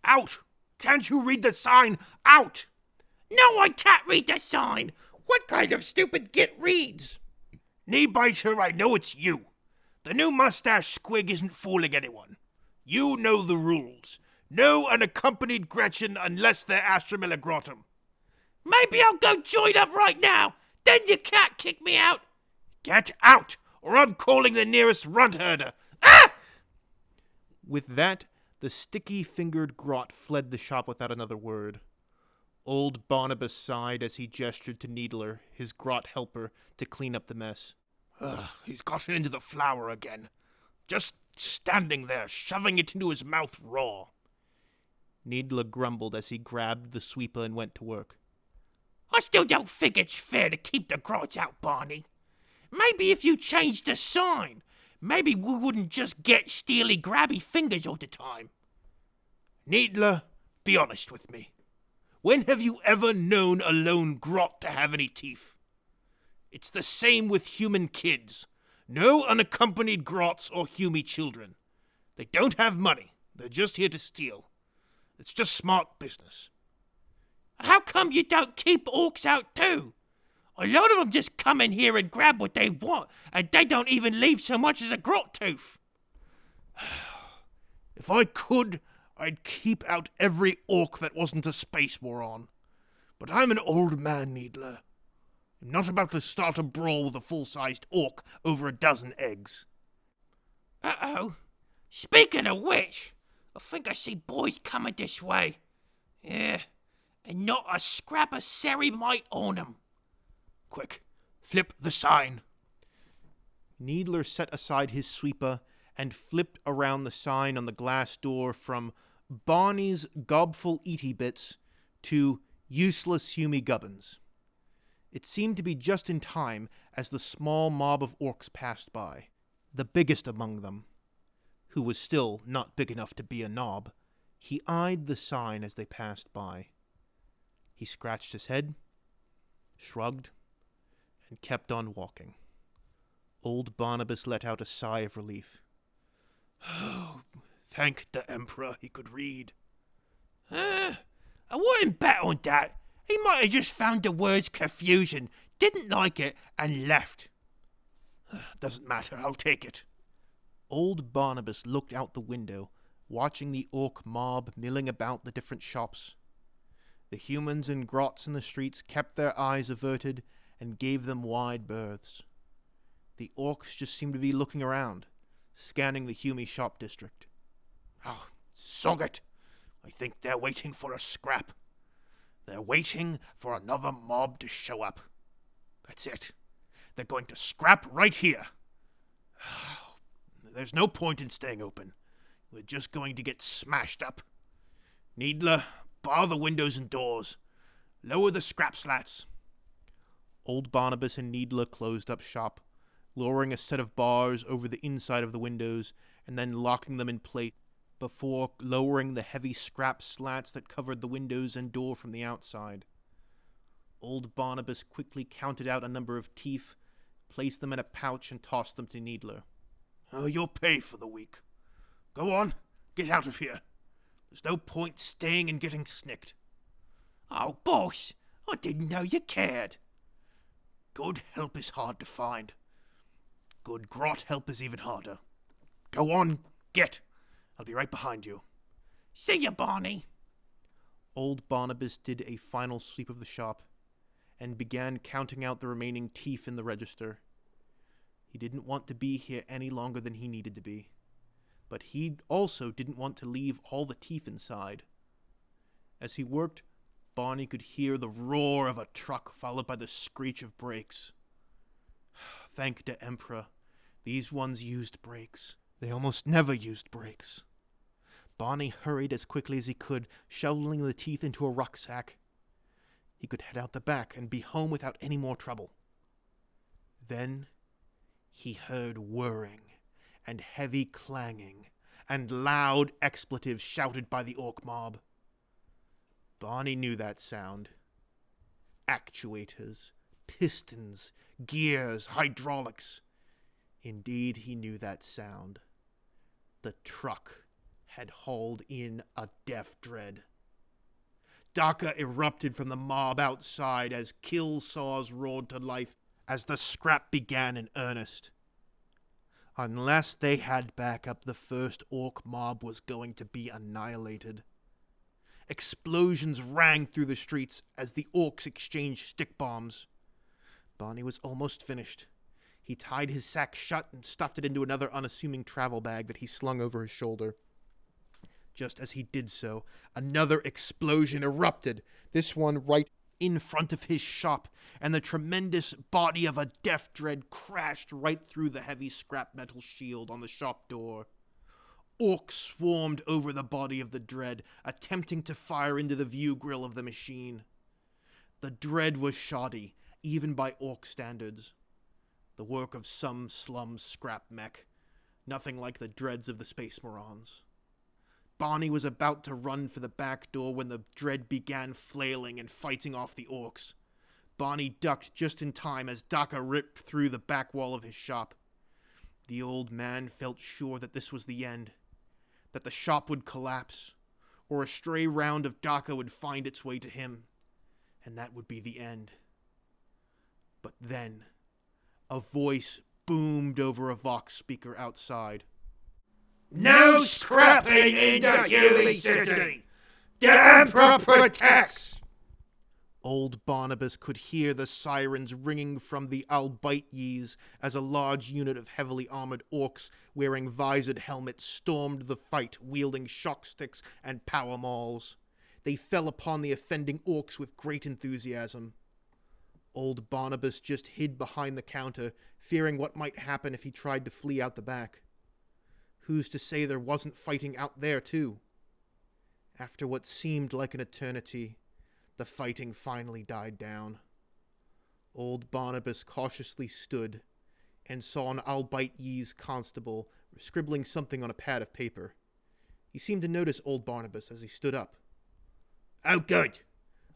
Out! Can't you read the sign? Out! No, I can't read the sign. What kind of stupid git reads? Knee biter, I know it's you. The new mustache squig isn't fooling anyone. You know the rules. No unaccompanied Gretchen unless they're astromelagrotum. Maybe I'll go join up right now. Then you can't kick me out. Get out, or I'm calling the nearest runt herder. Ah! With that, the sticky-fingered Grot fled the shop without another word. Old Barnabas sighed as he gestured to Needler, his Grot helper, to clean up the mess. He's gotten into the flour again. Just standing there, shoving it into his mouth raw. Needler grumbled as he grabbed the sweeper and went to work. I still don't think it's fair to keep the Grots out, Barney. Maybe if you changed the sign, maybe we wouldn't just get steely, grabby fingers all the time. Needler, be honest with me. When have you ever known a lone Grot to have any teeth? It's the same with human kids. No unaccompanied Grots or Humy children. They don't have money. They're just here to steal. It's just smart business. How come you don't keep orcs out too? A lot of them just come in here and grab what they want, and they don't even leave so much as a Grot tooth. If I could, I'd keep out every orc that wasn't a space moron. But I'm an old man, Needler. I'm not about to start a brawl with a full-sized orc over a dozen eggs. Uh-oh. Speaking of which, I think I see boys coming this way. Yeah, and not a scrap of ceramite on them. Quick, flip the sign. Needler set aside his sweeper and flipped around the sign on the glass door from Barney's Gobful Eaty Bits to Useless Humy Gubbins. It seemed to be just in time as the small mob of orcs passed by, the biggest among them, who was still not big enough to be a knob. He eyed the sign as they passed by. He scratched his head, shrugged, and kept on walking. Old Barnabas let out a sigh of relief. Oh, thank the Emperor he could read. I wouldn't bet on that. He might have just found the words confusion, didn't like it, and left. Doesn't matter, I'll take it. Old Barnabas looked out the window, watching the orc mob milling about the different shops. The humans and Grots in the streets kept their eyes averted and gave them wide berths. The orcs just seemed to be looking around, scanning the Humy shop district. Oh, sog it. I think they're waiting for a scrap. They're waiting for another mob to show up. That's it. They're going to scrap right here. There's no point in staying open. We're just going to get smashed up. Needler, bar the windows and doors. Lower the scrap slats. Old Barnabas and Needler closed up shop, lowering a set of bars over the inside of the windows and then locking them in place before lowering the heavy scrap slats that covered the windows and door from the outside. Old Barnabas quickly counted out a number of teeth, placed them in a pouch, and tossed them to Needler. Oh, you'll pay for the week. Go on, get out of here. There's no point staying and getting snicked. Oh, boss, I didn't know you cared. Good help is hard to find. Good Grot help is even harder. Go on, get. I'll be right behind you. See ya, Barney. Old Barnabas did a final sweep of the shop and began counting out the remaining teeth in the register. He didn't want to be here any longer than he needed to be, but he also didn't want to leave all the teeth inside. As he worked, Barney could hear the roar of a truck followed by the screech of brakes. Thank the Emperor, these ones used brakes. They almost never used brakes. Barney hurried as quickly as he could, shoveling the teeth into a rucksack. He could head out the back and be home without any more trouble. Then he heard whirring and heavy clanging and loud expletives shouted by the orc mob. Barney knew that sound. Actuators, pistons, gears, hydraulics. Indeed, he knew that sound. The truck had hauled in a death dread. Daka erupted from the mob outside as kill saws roared to life as the scrap began in earnest. Unless they had backup, the first orc mob was going to be annihilated. Explosions rang through the streets as the orcs exchanged stick bombs. Bonnie was almost finished. He tied his sack shut and stuffed it into another unassuming travel bag that he slung over his shoulder. Just as he did so, another explosion erupted, this one right in front of his shop, and the tremendous body of a death dread crashed right through the heavy scrap metal shield on the shop door. Orcs swarmed over the body of the dread, attempting to fire into the view grill of the machine. The dread was shoddy, even by orc standards. The work of some slum scrap mech, nothing like the dreads of the Space Morons. Bonnie was about to run for the back door when the dread began flailing and fighting off the orcs. Bonnie ducked just in time as Daka ripped through the back wall of his shop. The old man felt sure that this was the end, that the shop would collapse, or a stray round of Daka would find its way to him, and that would be the end. But then, a voice boomed over a Vox speaker outside. No scrapping in the human city! The Emperor protects! Old Barnabas could hear the sirens ringing from the Albites as a large unit of heavily armored orcs wearing visored helmets stormed the fight, wielding shock sticks and power mauls. They fell upon the offending orcs with great enthusiasm. Old Barnabas just hid behind the counter, fearing what might happen if he tried to flee out the back. Who's to say there wasn't fighting out there, too? After what seemed like an eternity, the fighting finally died down. Old Barnabas cautiously stood and saw an Albites constable scribbling something on a pad of paper. He seemed to notice old Barnabas as he stood up. Oh, good.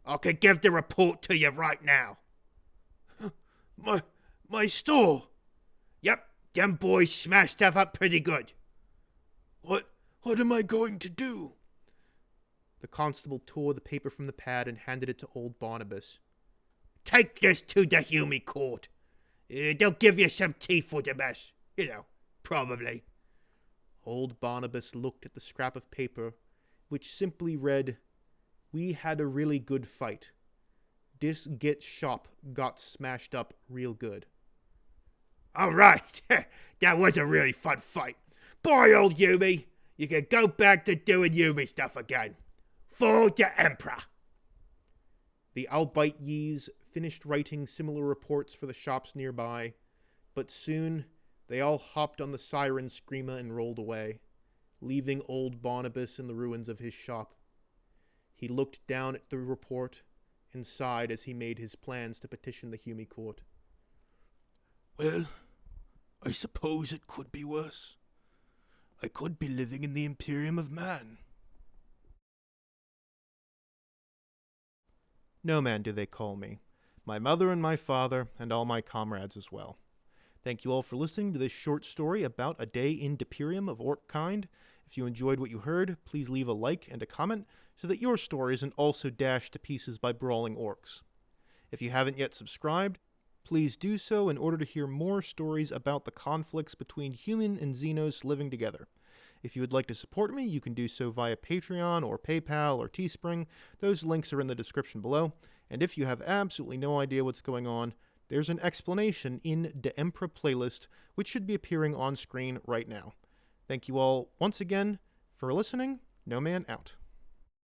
I could give the report to you right now. My store? Yep, them boys smashed stuff up pretty good. What am I going to do? The constable tore the paper from the pad and handed it to old Barnabas. Take this to the Hume court. They'll give you some tea for the mess. Probably. Old Barnabas looked at the scrap of paper, which simply read, "We had a really good fight. This git shop got smashed up real good." All right. That was a really fun fight. Bye, old Hume. You can go back to doing Hume stuff again. For the Emperor. The Albites finished writing similar reports for the shops nearby, but soon they all hopped on the siren screamer and rolled away, leaving old Barnabas in the ruins of his shop. He looked down at the report and sighed as he made his plans to petition the Hume court. Well, I suppose it could be worse. I could be living in the Imperium of Man. No man do they call me. My mother and my father, and all my comrades as well. Thank you all for listening to this short story about a day in Perium of orc kind. If you enjoyed what you heard, please leave a like and a comment so that your story isn't also dashed to pieces by brawling orcs. If you haven't yet subscribed, please do so in order to hear more stories about the conflicts between human and Xenos living together. If you would like to support me, you can do so via Patreon or PayPal or Teespring. Those links are in the description below. And if you have absolutely no idea what's going on, there's an explanation in the Emperor playlist, which should be appearing on screen right now. Thank you all once again for listening. No Man out.